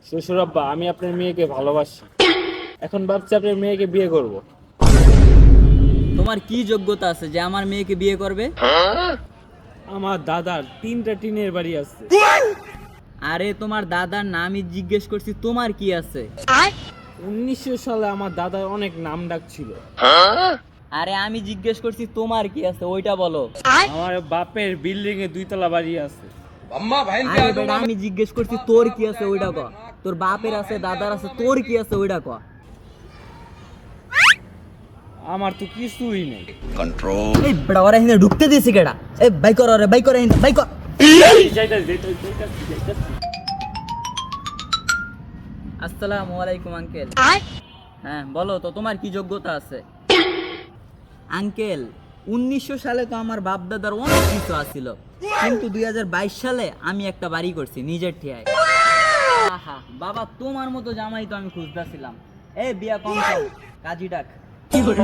শ্বশুর আব্বা, আমি আপনার মেয়েকে ভালোবাসি। এখন ভাবছি আপনার মেয়েকে বিয়ে করব। তোমার কি যোগ্যতা আছে যে আমার মেয়েকে বিয়ে করবে? আমার দাদার 3টা টিনের বাড়ি আছে। আরে তোমার দাদার নামই জিজ্ঞেস করছি, তোমার কি আছে? 1900 সালে আমার দাদার অনেক নাম ডাক ছিল। আরে আমি জিজ্ঞেস করছি তোমার কি আছে ওইটা বলো। আমার বাপের বিল্ডিং এ 2 তলা বাড়ি আছে। আরে বেটা, আমি জিজ্ঞেস করছি তোর কি আছে ওইটা ক। তোর বাপের আছে, দাদার আছে, তোর কি আছে ওইটা ক। আমার তো কিছুই নেই। এই বেটা ওরা এখানে ঢুকতে দিয়েছে কেডা? এই বাই কর, রে বাই কর, বাই কর। আসসালামু আলাইকুম আঙ্কেল। হ্যাঁ বলো তো, তোমার কি যোগ্যতা আছে? আঙ্কেল, 1900 সালে তো আমার বাপ দাদার অনেক কিছু আছিল, কিন্তু 2022 সালে আমি একটা বাড়ি করছি নিজের ঠিয়ায়। আহা বাবা, তোমার মতো জামাই তো আমি খুঁজতেছিলাম। এই বিয়া কম কাজী ডাক। কি করে?